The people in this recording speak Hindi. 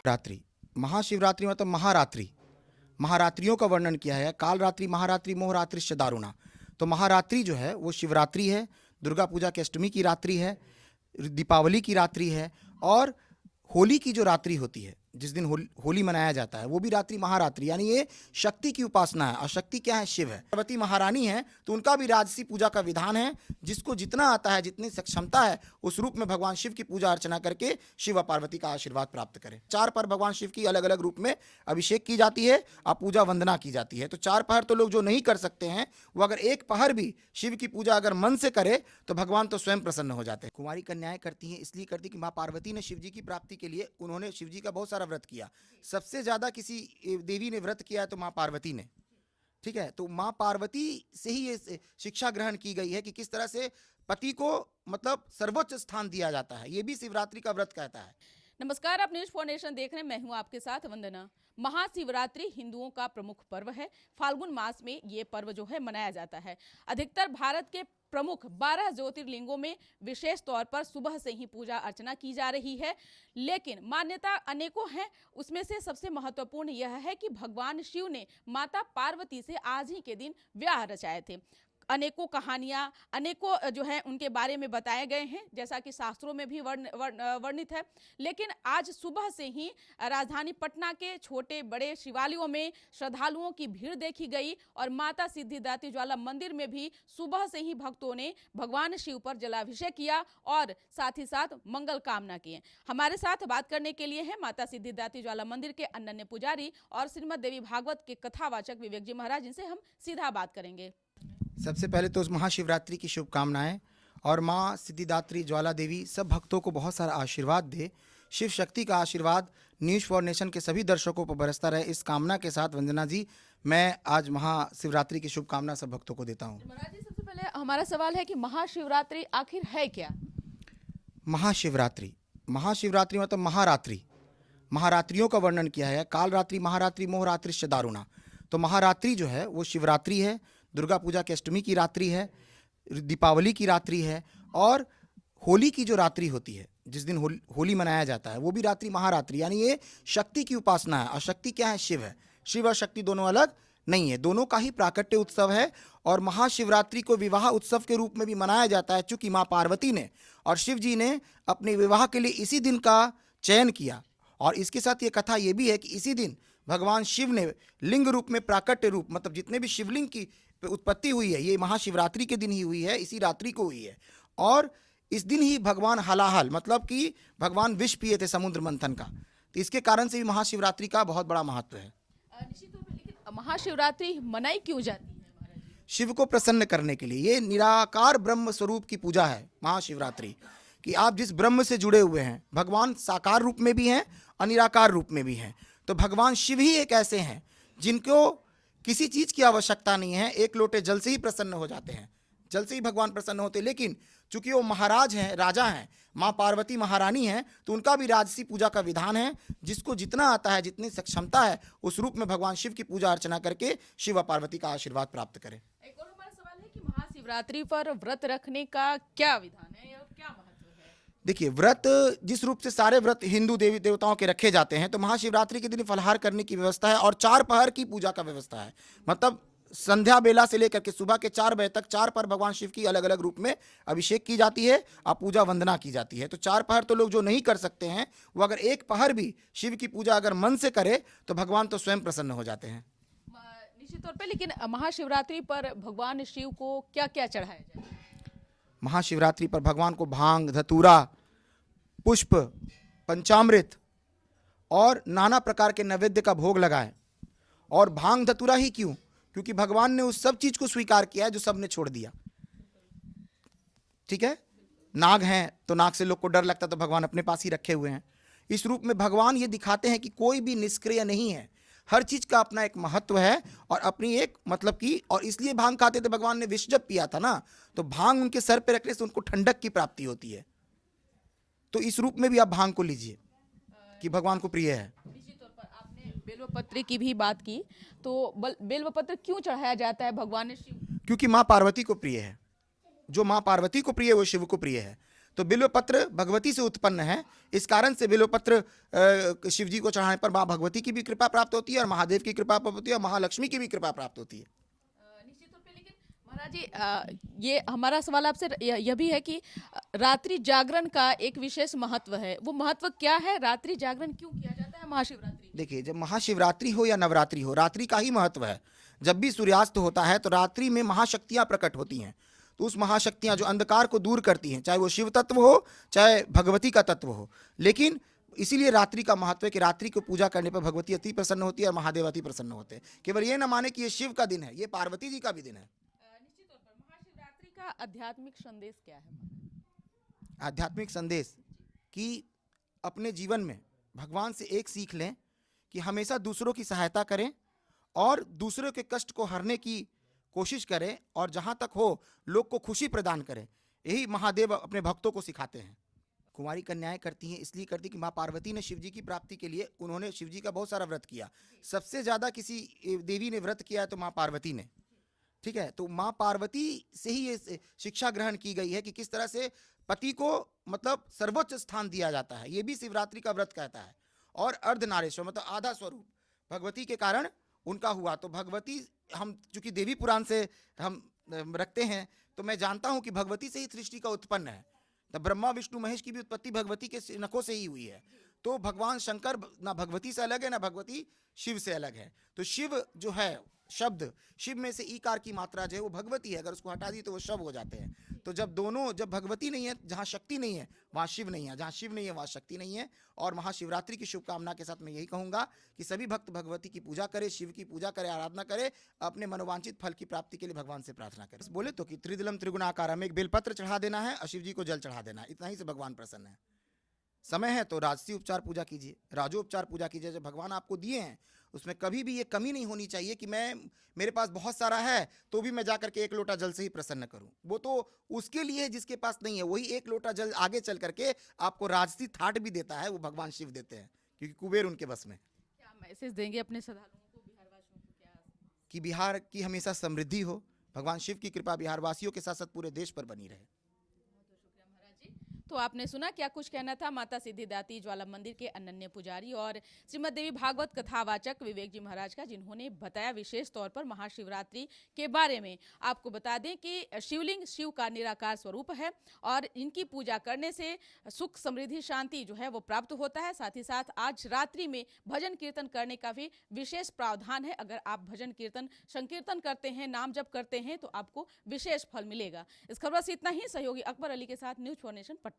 रात्रि, महाशिवरात्रि मतलब महारात्रि, महारात्रियों का वर्णन किया है। काल रात्रि, महारात्रि, मोहरात्रिश्च दारुणा। तो महारात्रि जो है वो शिवरात्रि है, दुर्गा पूजा की अष्टमी की रात्रि है, दीपावली की रात्रि है, और होली की जो रात्रि होती है, जिस दिन होली मनाया जाता है, वो भी रात्रि महारात्रि, यानी ये शक्ति की उपासना है। और शक्ति क्या है? शिव है। पार्वती महारानी है तो उनका भी राजसी पूजा का विधान है। जिसको जितना आता है, जितनी सक्षमता है, उस रूप में भगवान शिव की पूजा अर्चना करके शिव और पार्वती का आशीर्वाद प्राप्त करें। 4 पहर भगवान शिव की अलग अलग रूप में अभिषेक की जाती है और पूजा वंदना की जाती है। तो 4 पहर तो लोग जो नहीं कर सकते हैं, वो अगर 1 पहर भी शिव की पूजा अगर मन से करे तो भगवान तो स्वयं प्रसन्न हो जाते हैं। कुमारी कन्याएं करती हैं, इसलिए करती कि माँ पार्वती ने शिव जी की प्राप्ति के लिए उन्होंने शिव जी का बहुत सारा व्रत किया। सबसे ज्यादा किसी देवी ने व्रत किया है तो माँ पार्वती ने। ठीक है, तो माँ पार्वती से ही ये शिक्षा ग्रहण की गई है कि किस तरह से पति को मतलब सर्वोच्च स्थान दिया जाता है। ये भी शिवरात्रि का व्रत कहता है। नमस्कार, आप न्यूज फॉर नेशन देख रहे हैं। मैं हूं आपके साथ वंदना। महाशिवरात्रि हिंदुओं का प्रमुख पर्व है। फाल्गुन मास में ये पर्व जो है मनाया जाता है। अधिकतर भारत के प्रमुख 12 ज्योतिर्लिंगों में विशेष तौर पर सुबह से ही पूजा अर्चना की जा रही है, लेकिन मान्यता अनेकों हैं। उसमें से सबसे महत्वपूर्ण यह है कि भगवान शिव ने माता पार्वती से आज ही के दिन विवाह रचाए थे। अनेकों कहानियां, अनेकों जो है उनके बारे में बताए गए हैं, जैसा कि शास्त्रों में भी वर्णित है। लेकिन आज सुबह से ही राजधानी पटना के छोटे बड़े शिवालयों में श्रद्धालुओं की भीड़ देखी गई और माता सिद्धिदात्री ज्वाला मंदिर में भी सुबह से ही भक्तों ने भगवान शिव पर जलाभिषेक किया और साथ ही साथ मंगल कामना किए। हमारे साथ बात करने के लिए है माता सिद्धिदात्री ज्वाला मंदिर के अनन्य पुजारी और श्रीमद देवी भागवत के कथावाचक विवेक जी महाराज, जिनसे हम सीधा बात करेंगे। सबसे पहले तो उस महाशिवरात्रि की शुभकामनाएं, और माँ सिद्धिदात्री ज्वाला देवी सब भक्तों को बहुत सारा आशीर्वाद दे। शिव शक्ति का आशीर्वाद न्यूज फॉर नेशन के सभी दर्शकों पर बरसता रहे, इस कामना के साथ वंदना जी, मैं आज महाशिवरात्रि की शुभकामना सब भक्तों को देता हूँ। महाराज जी, सबसे पहले हमारा सवाल है कि महाशिवरात्रि आखिर है क्या? महाशिवरात्रि, महाशिवरात्रि मतलब महारात्रि, महारात्रियों का वर्णन किया है। काल रात्रि, महारात्रि, मोहरात्रिश्च दारुणा। तो महारात्रि जो है वो शिवरात्रि है, दुर्गा पूजा की अष्टमी की रात्रि है, दीपावली की रात्रि है, और होली की जो रात्रि होती है, जिस दिन होली मनाया जाता है, वो भी रात्रि महारात्रि, यानी ये शक्ति की उपासना है। और शक्ति क्या है? शिव है। शिव और शक्ति दोनों अलग नहीं है, दोनों का ही प्राकट्य उत्सव है। और महाशिवरात्रि को विवाह उत्सव के रूप में भी मनाया जाता है, चूंकि माँ पार्वती ने और शिव जी ने अपने विवाह के लिए इसी दिन का चयन किया। और इसके साथ ये कथा ये भी है कि इसी दिन भगवान शिव ने लिंग रूप में प्राकट्य रूप, मतलब जितने भी शिवलिंग की उत्पत्ति हुई है, ये महाशिवरात्रि के दिन ही हुई है, इसी रात्रि को हुई है। और इस दिन ही भगवान हलाहल, मतलब कि भगवान विष पिए थे समुद्र मंथन का। तो इसके कारण से भी महाशिवरात्रि का बहुत बड़ा महत्व है। निश्चित तौर पर, लेकिन महाशिवरात्रि मनाई क्यों जाती है महाराज? शिव को प्रसन्न करने के लिए। ये निराकार ब्रह्म स्वरूप की पूजा है महाशिवरात्रि, कि आप जिस ब्रह्म से जुड़े हुए हैं, भगवान साकार रूप में भी हैं और निराकार रूप में भी हैं। तो भगवान शिव ही एक ऐसे हैं जिनको किसी चीज की आवश्यकता नहीं है, एक लोटे जल से ही प्रसन्न हो जाते हैं, जल से ही भगवान प्रसन्न होते। लेकिन चूंकि वो महाराज हैं, राजा हैं, माँ पार्वती महारानी हैं, तो उनका भी राजसी पूजा का विधान है। जिसको जितना आता है, जितनी सक्षमता है, उस रूप में भगवान शिव की पूजा अर्चना करके शिव और पार्वती का आशीर्वाद प्राप्त करें। एक और हमारा सवाल है कि महाशिवरात्रि पर व्रत रखने का क्या विधान है और क्या महत्व है? देखिए, व्रत जिस रूप से सारे व्रत हिंदू देवी देवताओं के रखे जाते हैं, तो महाशिवरात्रि के दिन फलाहार करने की व्यवस्था है और 4 पहर की पूजा का व्यवस्था है। मतलब संध्या बेला से लेकर के सुबह के 4 बजे तक 4 पहर भगवान शिव की अलग अलग रूप में अभिषेक की जाती है और पूजा वंदना की जाती है। तो 4 पहर तो लोग जो नहीं कर सकते हैं, वो अगर 1 पहर भी शिव की पूजा अगर मन से करे तो भगवान तो स्वयं प्रसन्न हो जाते हैं। निश्चित तौर पे, लेकिन महाशिवरात्रि पर भगवान शिव को क्या क्या चढ़ाया जाए? महाशिवरात्रि पर भगवान को भांग, धतूरा, पुष्प, पंचामृत और नाना प्रकार के नैवेद्य का भोग लगाए। और भांग धतूरा ही क्यों? क्योंकि भगवान ने उस सब चीज को स्वीकार किया है जो सबने छोड़ दिया। ठीक है, नाग हैं तो नाग से लोग को डर लगता, तो भगवान अपने पास ही रखे हुए हैं। इस रूप में भगवान ये दिखाते हैं कि कोई भी निष्क्रिय नहीं है, हर चीज का अपना एक महत्व है और अपनी एक मतलब की। और इसलिए भांग खाते थे भगवान ने। विष जब पिया था ना, तो भांग उनके सर पे रखने से उनको ठंडक की प्राप्ति होती है। तो इस रूप में भी आप भांग को लीजिए कि भगवान को प्रिय है। निश्चित तौर पर आपने बेलवपत्र की भी बात की, तो बेलवपत्र क्यों चढ़ाया जाता है भगवान शिव? क्योंकि माँ पार्वती को प्रिय है। जो माँ पार्वती को प्रिय है वो शिव को प्रिय है। तो बिल्वपत्र भगवती से उत्पन्न है, इस कारण से बिल्वपत्र शिव जी को चढ़ाने पर माँ भगवती की भी कृपा प्राप्त होती है और महादेव की कृपा प्राप्त होती है और महालक्ष्मी की भी कृपा प्राप्त होती है। निश्चित तौर पे, लेकिन महाराज जी ये हमारा सवाल आपसे यह भी है कि रात्रि जागरण का एक विशेष महत्व है, वो महत्व क्या है? रात्रि जागरण क्यों किया जाता है महाशिवरात्रि? देखिए, जब महाशिवरात्रि हो या नवरात्रि हो, रात्रि का ही महत्व है। जब भी सूर्यास्त होता है तो रात्रि में महाशक्तियां प्रकट होती हैं, तो उस महाशक्तियां जो अंधकार को दूर करती हैं, चाहे वो शिव तत्व हो चाहे भगवती का तत्व हो, लेकिन इसीलिए रात्रि का महत्व है कि रात्रि को पूजा करने पर भगवती अति प्रसन्न होती है और महादेव अति प्रसन्न होते हैं। केवल ये न माने कि ये शिव का दिन है, ये पार्वती जी का भी दिन है। निश्चित तौर पर महाशिवरात्रि का आध्यात्मिक संदेश क्या है? आध्यात्मिक संदेश कि अपने जीवन में भगवान से एक सीख लें कि हमेशा दूसरों की सहायता करें और दूसरों के कष्ट को हरने की कोशिश करें और जहाँ तक हो लोग को खुशी प्रदान करें। यही महादेव अपने भक्तों को सिखाते हैं। कुंवारी कन्याएं करती हैं, इसलिए करती कि माँ पार्वती ने शिवजी की प्राप्ति के लिए उन्होंने शिवजी का बहुत सारा व्रत किया। सबसे ज़्यादा किसी देवी ने व्रत किया है तो माँ पार्वती ने, ठीक है। तो माँ पार्वती से ही ये शिक्षा ग्रहण की गई है कि किस तरह से पति को मतलब सर्वोच्च स्थान दिया जाता है। ये भी शिवरात्रि का व्रत कहता है। और अर्धनारेश्वर मतलब आधा स्वरूप भगवती के कारण उनका हुआ। तो भगवती, हम चूंकि देवी पुराण से हम रखते हैं तो मैं जानता हूं कि भगवती से ही सृष्टि का उत्पन्न है। तो ब्रह्मा विष्णु महेश की भी उत्पत्ति भगवती के नखों से ही हुई है। तो भगवान शंकर ना भगवती से अलग है ना भगवती शिव से अलग है। तो शिव जो है शब्द, शिव में से ईकार की मात्रा जो है वो भगवती है, अगर उसको हटा दी तो वो शव हो जाते हैं। तो जब भगवती नहीं है, जहाँ शक्ति नहीं है वहाँ शिव नहीं है, जहाँ शिव नहीं है वहाँ शक्ति नहीं है। और महाशिवरात्रि की शुभकामना के साथ मैं यही कहूँगा कि सभी भक्त भगवती की पूजा करें, शिव की पूजा करें, आराधना करें, अपने मनोवांछित फल की प्राप्ति के लिए भगवान से प्रार्थना करें। बोले तो कि त्रिदिलम त्रिगुणाकार, हमें एक बेलपत्र चढ़ा देना है और शिव जी को जल चढ़ा देना है, इतना ही से भगवान प्रसन्न है। समय है तो राजसी उपचार पूजा कीजिए, राजोपचार पूजा कीजिए। जो भगवान आपको दिए हैं उसमें कभी भी ये कमी नहीं होनी चाहिए कि मेरे पास बहुत सारा है तो भी मैं जाकर के एक लोटा जल से ही प्रसन्न करूं। वो तो उसके लिए जिसके पास नहीं है, वही एक लोटा जल आगे चल करके आपको राजसी थाट भी देता है, वो भगवान शिव देते हैं, क्योंकि कुबेर उनके बस में। क्या मैसेज देंगे अपने श्रद्धालुओं को, बिहारवासियों को? क्या कि बिहार की हमेशा समृद्धि हो, भगवान शिव की कृपा बिहारवासियों के साथ साथ पूरे देश पर बनी रहे। तो आपने सुना क्या कुछ कहना था माता सिद्धिदात्री ज्वाला मंदिर के अनन्य पुजारी और श्रीमद देवी भागवत कथावाचक विवेक जी महाराज का, जिन्होंने बताया विशेष तौर पर महाशिवरात्रि के बारे में। आपको बता दें कि शिवलिंग शिव का निराकार स्वरूप है और इनकी पूजा करने से सुख समृद्धि शांति जो है वो प्राप्त होता है। साथ ही साथ आज रात्रि में भजन कीर्तन करने का भी विशेष प्रावधान है। अगर आप भजन कीर्तन संकीर्तन करते हैं, नाम जप करते हैं तो आपको विशेष फल मिलेगा। इस खबर से इतना ही। सहयोगी अकबर अली के साथ न्यूज़ फॉर नेशन पटना।